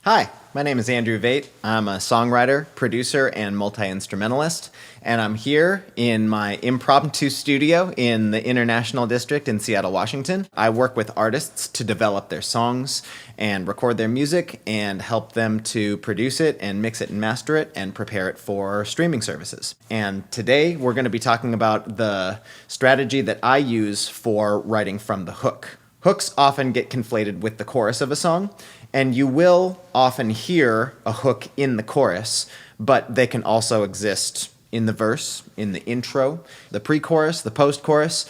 Hi, my name is Andrew Vait. I'm a songwriter, producer, and multi-instrumentalist, and I'm here in my impromptu studio in the International District in Seattle, Washington. I work with artists to develop their songs and record their music and help them to produce it and mix it and master it and prepare it for streaming services. And today we're going to be talking about the strategy that I use for writing from the hook. Hooks often get conflated with the chorus of a song, and you will often hear a hook in the chorus, but they can also exist in the verse, in the intro, the pre-chorus, the post-chorus.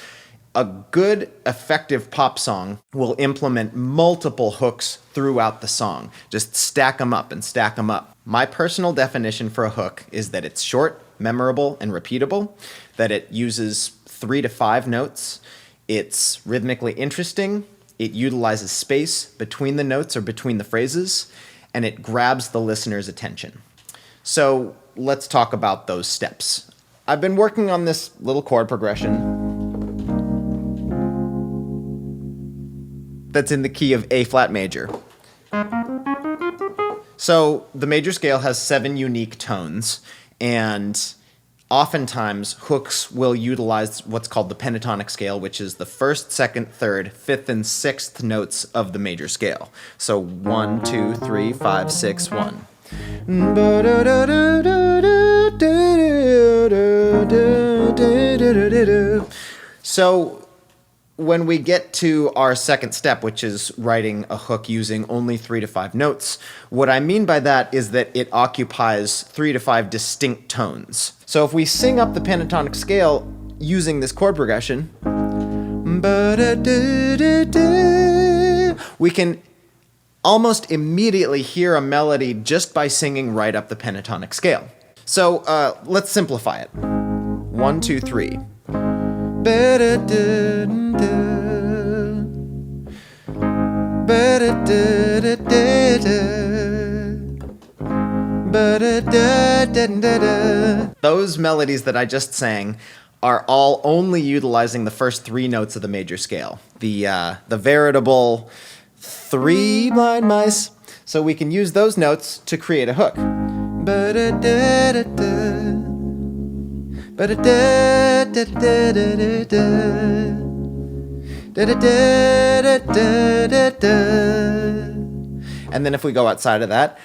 A good, effective pop song will implement multiple hooks throughout the song. Just stack them up and stack them up. My personal definition for a hook is that it's short, memorable, and repeatable, that it uses 3 to 5 notes, it's rhythmically interesting, it utilizes space between the notes or between the phrases, and it grabs the listener's attention. So let's talk about those steps. I've been working on this little chord progression that's in the key of A flat major. So the major scale has 7 unique tones, and oftentimes, hooks will utilize what's called the Pentatonic Scale, which is the 1st, 2nd, 3rd, 5th, and 6th notes of the major scale. So 1, 2, 3, 5, 6, 1. So when we get to our second step, which is writing a hook using only 3 to 5 notes, what I mean by that is that it occupies 3 to 5 distinct tones. So if we sing up the pentatonic scale using this chord progression, we can almost immediately hear a melody just by singing right up the pentatonic scale. So let's simplify it. 1, 2, 3. Those melodies that I just sang are all only utilizing the first 3 notes of the major scale, the veritable 3 blind mice. So we can use those notes to create a hook. And then if we go outside of that,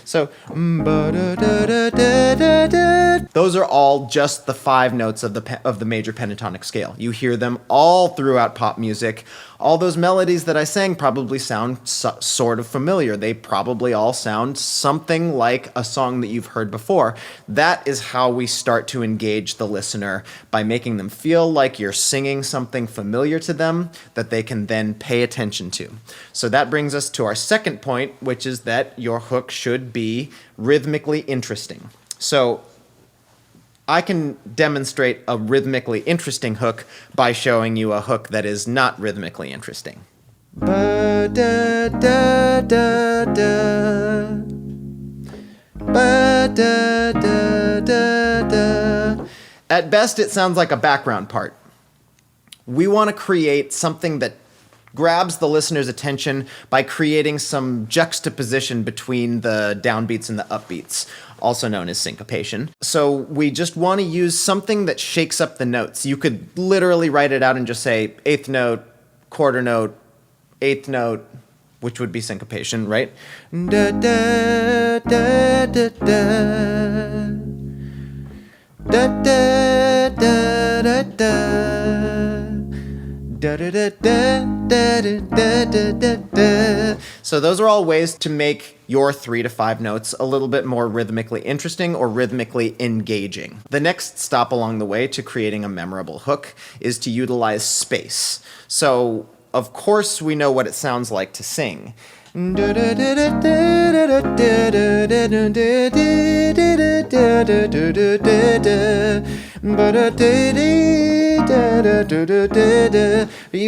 so those are all just the 5 notes of the major pentatonic scale. You hear them all throughout pop music. All those melodies that I sang probably sound sort of familiar. They probably all sound something like a song that you've heard before. That is how we start to engage the listener, by making them feel like you're singing something familiar to them that they can then pay attention to. So that brings us to our second point, which is that your hook should be rhythmically interesting. So I can demonstrate a rhythmically interesting hook by showing you a hook that is not rhythmically interesting. At best, it sounds like a background part. We want to create something that grabs the listener's attention by creating some juxtaposition between the downbeats and the upbeats, also known as syncopation. So we just want to use something that shakes up the notes. You could literally write it out and just say 8th note, quarter note, 8th note, which would be syncopation, right? Da, da, da, da, da. Da, da, da, da, da. Da, da, da, da, da, da, da, da, da. So those are all ways to make your 3 to 5 notes a little bit more rhythmically interesting or rhythmically engaging. The next stop along the way to creating a memorable hook is to utilize space. So, of course, we know what it sounds like to sing. You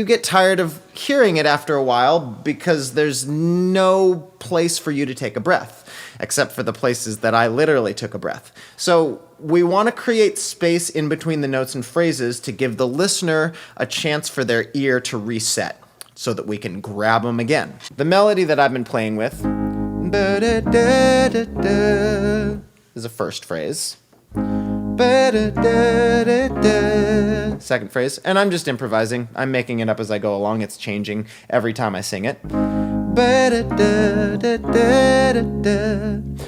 get tired of hearing it after a while because there's no place for you to take a breath, except for the places that I literally took a breath. So we want to create space in between the notes and phrases to give the listener a chance for their ear to reset. so that we can grab them again. The melody that I've been playing with is a first phrase. Second phrase, and I'm just improvising. I'm making it up as I go along. It's changing every time I sing it.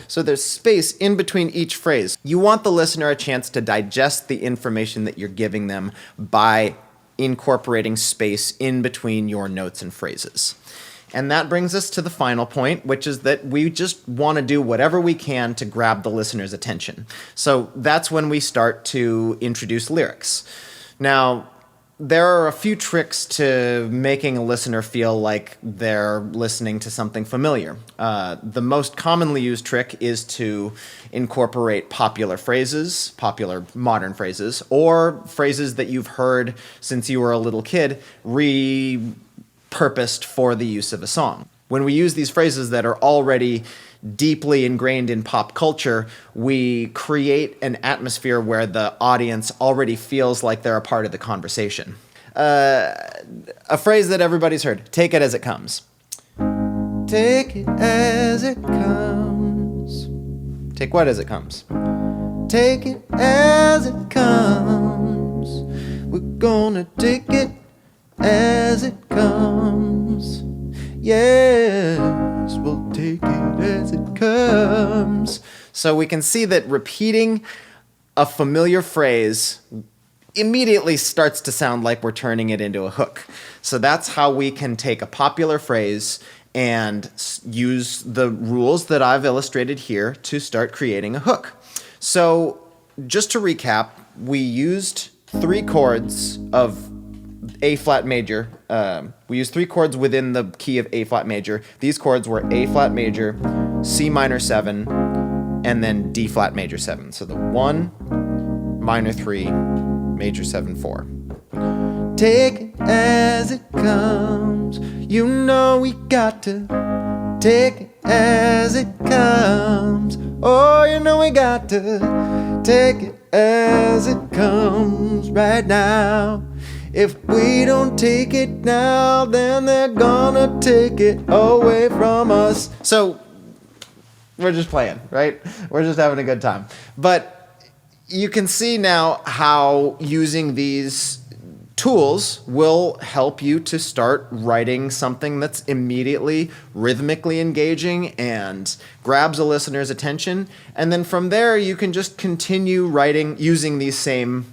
So there's space in between each phrase. You want the listener a chance to digest the information that you're giving them by incorporating space in between your notes and phrases. And that brings us to the final point, which is that we just want to do whatever we can to grab the listener's attention. So that's when we start to introduce lyrics. Now, there are a few tricks to making a listener feel like they're listening to something familiar. The most commonly used trick is to incorporate popular phrases, popular modern phrases, or phrases that you've heard since you were a little kid, repurposed for the use of a song. When we use these phrases that are already deeply ingrained in pop culture, we create an atmosphere where the audience already feels like they're a part of the conversation. A phrase that everybody's heard, take it as it comes. Take it as it comes. Take what as it comes? Take it as it comes. We're gonna take it as it comes. Yes, we'll take it as it comes. So we can see that repeating a familiar phrase immediately starts to sound like we're turning it into a hook. So that's how we can take a popular phrase and use the rules that I've illustrated here to start creating a hook. So just to recap, we used 3 chords of A flat major. We used 3 chords within the key of A flat major. These chords were A flat major, C minor 7, and then D flat major 7. So the 1, minor 3, major 7, 4. Take it as it comes. You know we got to take it as it comes. Oh, you know we got to take it as it comes right now. If we don't take it now, then they're gonna take it away from us. So we're just playing, right? We're just having a good time. But you can see now how using these tools will help you to start writing something that's immediately rhythmically engaging and grabs a listener's attention. And then from there, you can just continue writing using these same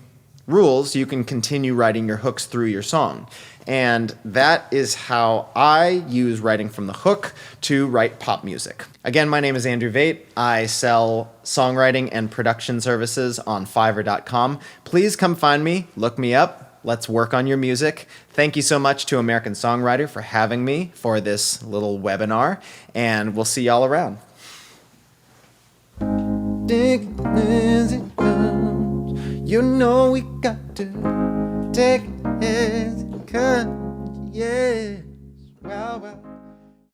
rules. You can continue writing your hooks through your song. And that is how I use writing from the hook to write pop music. Again, my name is Andrew Vait. I sell songwriting and production services on Fiverr.com. Please come find me, look me up. Let's work on your music. Thank you so much to American Songwriter for having me for this little webinar, and we'll see y'all around. Take it as it comes. You know we got to take it as it comes. Yes. Well.